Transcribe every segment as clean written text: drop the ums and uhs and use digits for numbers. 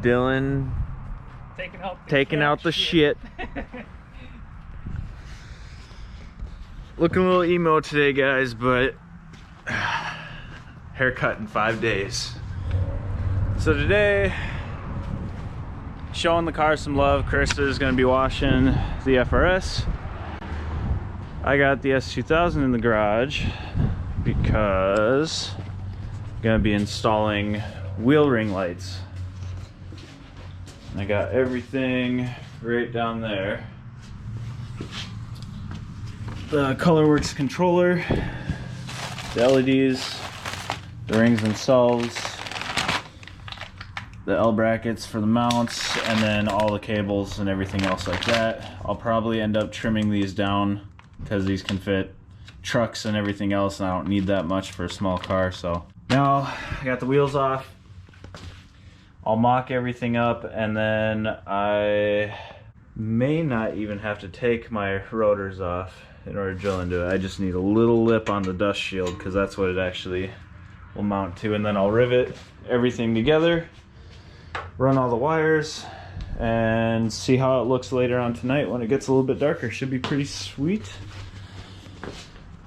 Dylan taking out the shit. Looking a little emo today, guys, but haircut in 5 days. So today, showing the car some love. Karisa is going to be washing the FRS. I got the s2000 in the garage because I'm going to be installing wheel ring lights. I got everything right down there. The ColorWorks controller, the LEDs, the rings themselves, the L brackets for the mounts, and then all the cables and everything else like that. I'll probably end up trimming these down because these can fit trucks and everything else, and I don't need that much for a small car. So now I got the wheels off. I'll mock everything up, and then I may not even have to take my rotors off in order to drill into it. I just need a little lip on the dust shield because that's what it actually will mount to, and then I'll rivet everything together, run all the wires, and see how it looks later on tonight when it gets a little bit darker. Should be pretty sweet.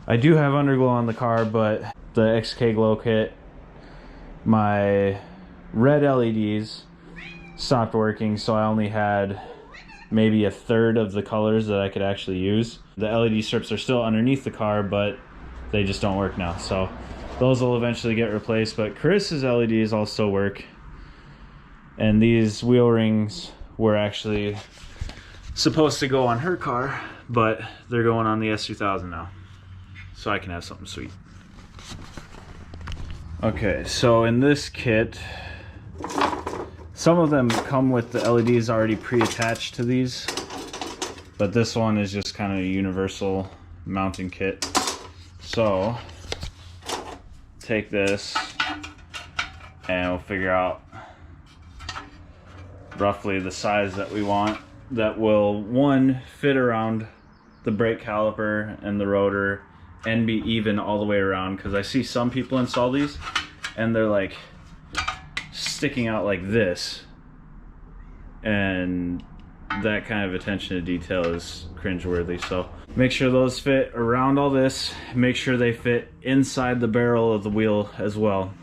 I do have underglow on the car, but the XK glow kit, my red LEDs stopped working, so I only had maybe a third of the colors that I could actually use. The LED strips are still underneath the car, but they just don't work now. So those will eventually get replaced, but Karisa's LEDs all still work. And these wheel rings were actually supposed to go on her car, but they're going on the s2000 now. So I can have something sweet. Okay, so in this kit, some of them come with the LEDs already pre-attached to these, but this one is just kind of a universal mounting kit. So take this and we'll figure out roughly the size that we want that will, one, fit around the brake caliper and the rotor and be even all the way around, because I see some people install these and they're like sticking out like this, and that kind of attention to detail is cringeworthy. So make sure those fit around all this, make sure they fit inside the barrel of the wheel as well.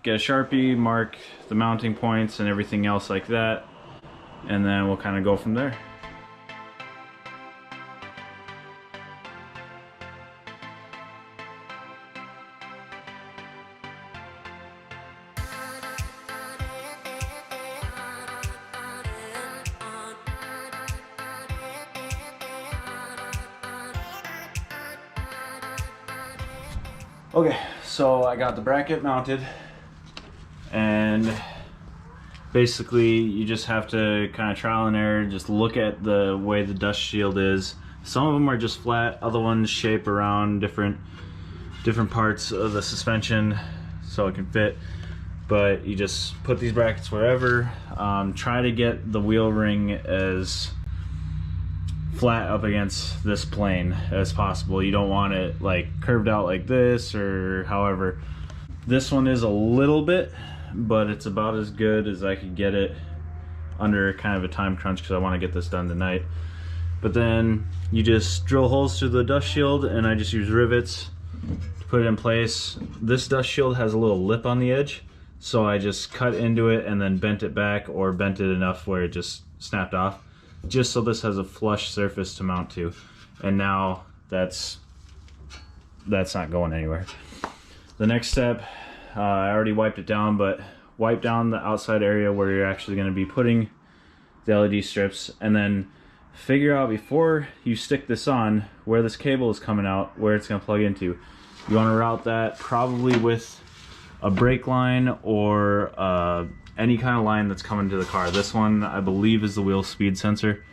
Get a Sharpie, mark the mounting points and everything else like that, and then we'll kind of go from there. Okay, so I got the bracket mounted, and basically you just have to kind of trial and error, just look at the way the dust shield is. Some of them are just flat, other ones shape around different parts of the suspension so it can fit, but you just put these brackets wherever. Try to get the wheel ring as flat up against this plane as possible. You don't want it like curved out like this or however. This one is a little bit, but it's about as good as I could get it under kind of a time crunch because I want to get this done tonight. But then you just drill holes through the dust shield, and I just use rivets to put it in place. This dust shield has a little lip on the edge, so I just cut into it and then bent it back, or bent it enough where it just snapped off, just so this has a flush surface to mount to. And now that's not going anywhere. The next step, I already wiped it down, but wipe down the outside area where you're actually going to be putting the LED strips, and then figure out before you stick this on where this cable is coming out, where it's going to plug into. You want to route that probably with a brake line or any kind of line that's coming to the car. This one I believe is the wheel speed sensor.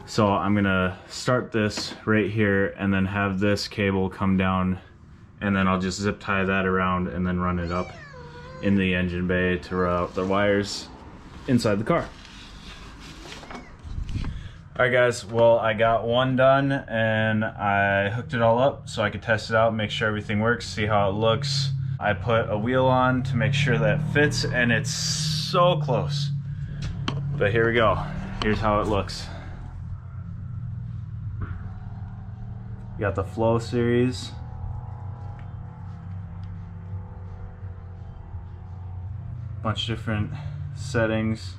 So I'm gonna start this right here and then have this cable come down, and then I'll just zip tie that around and then run it up in the engine bay to route the wires inside the car. Alright guys, well I got one done and I hooked it all up so I could test it out, make sure everything works, see how it looks. I put a wheel on to make sure that fits, and it's so close. But here we go. Here's how it looks. You got the Flow series. Bunch of different settings.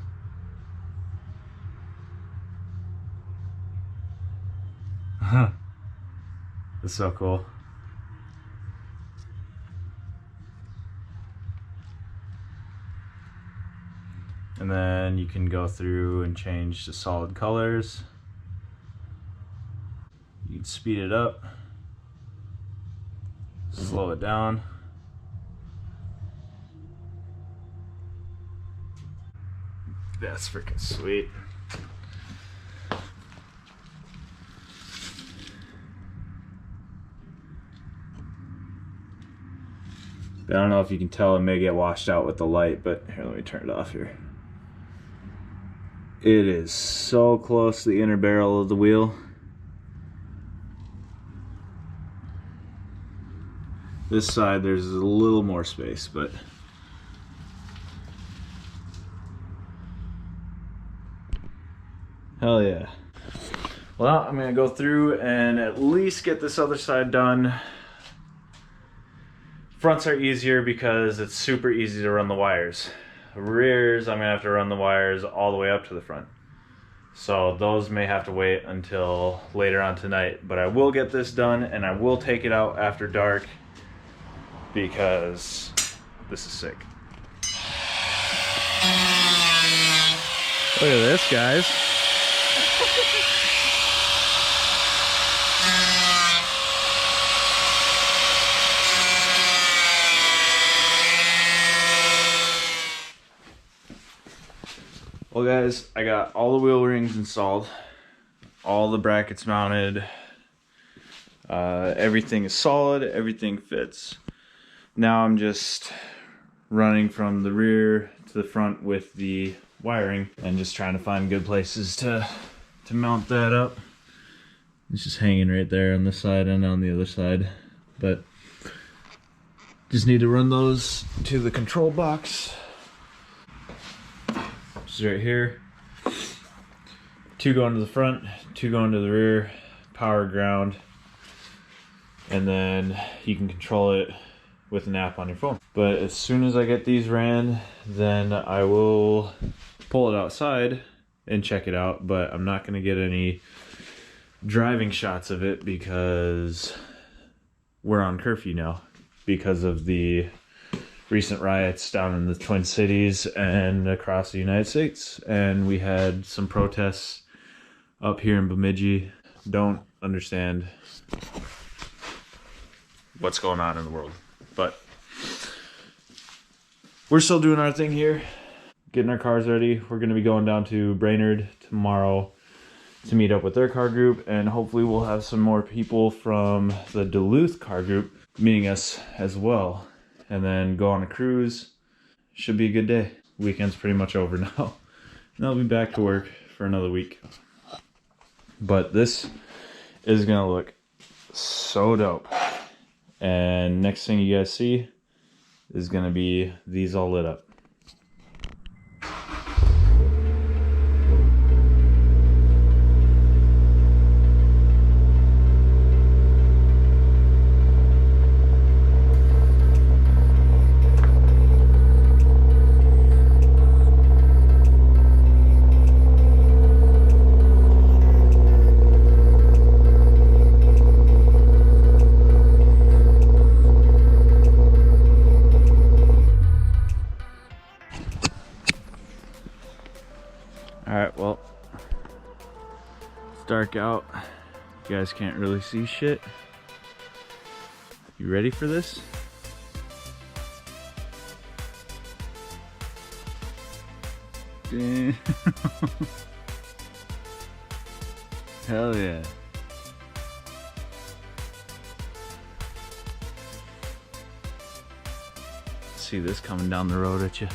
It's so cool. And then you can go through and change the solid colors. You can speed it up, slow it down. That's freaking sweet. I don't know if you can tell, it may get washed out with the light, but here, let me turn it off here. It is so close to the inner barrel of the wheel. This side, there's a little more space, but hell yeah. Well, I'm gonna go through and at least get this other side done. Fronts are easier because it's super easy to run the wires. Rears, I'm gonna have to run the wires all the way up to the front. So those may have to wait until later on tonight, but I will get this done and I will take it out after dark because this is sick. Look at this, guys. Well guys, I got all the wheel rings installed, all the brackets mounted, everything is solid, everything fits. Now I'm just running from the rear to the front with the wiring and just trying to find good places to mount that up. It's just hanging right there on this side and on the other side, but just need to run those to the control box. Right here, 2 going to the front, 2 going to the rear, power, ground, and then you can control it with an app on your phone. But as soon as I get these ran, then I will pull it outside and check it out, but I'm not going to get any driving shots of it because we're on curfew now because of the recent riots down in the Twin Cities and across the United States, and we had some protests up here in Bemidji. Don't understand what's going on in the world, but we're still doing our thing here, getting our cars ready. We're going to be going down to Brainerd tomorrow to meet up with their car group, and hopefully we'll have some more people from the Duluth car group meeting us as well, and then go on a cruise. Should be a good day. Weekend's pretty much over now. And I'll be back to work for another week. But this is gonna look so dope. And next thing you guys see is gonna be these all lit up. Alright, well, it's dark out. You guys can't really see shit. You ready for this? Damn. Hell yeah. See this coming down the road at you.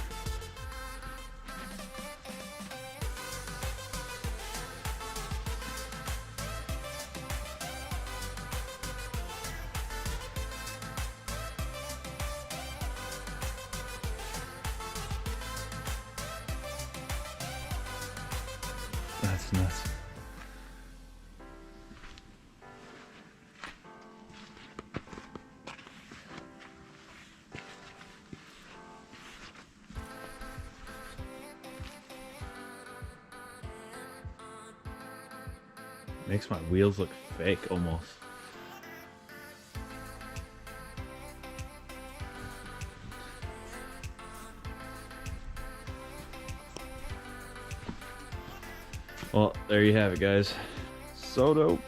It's nuts. Makes my wheels look fake almost. Well, there you have it, guys. So dope.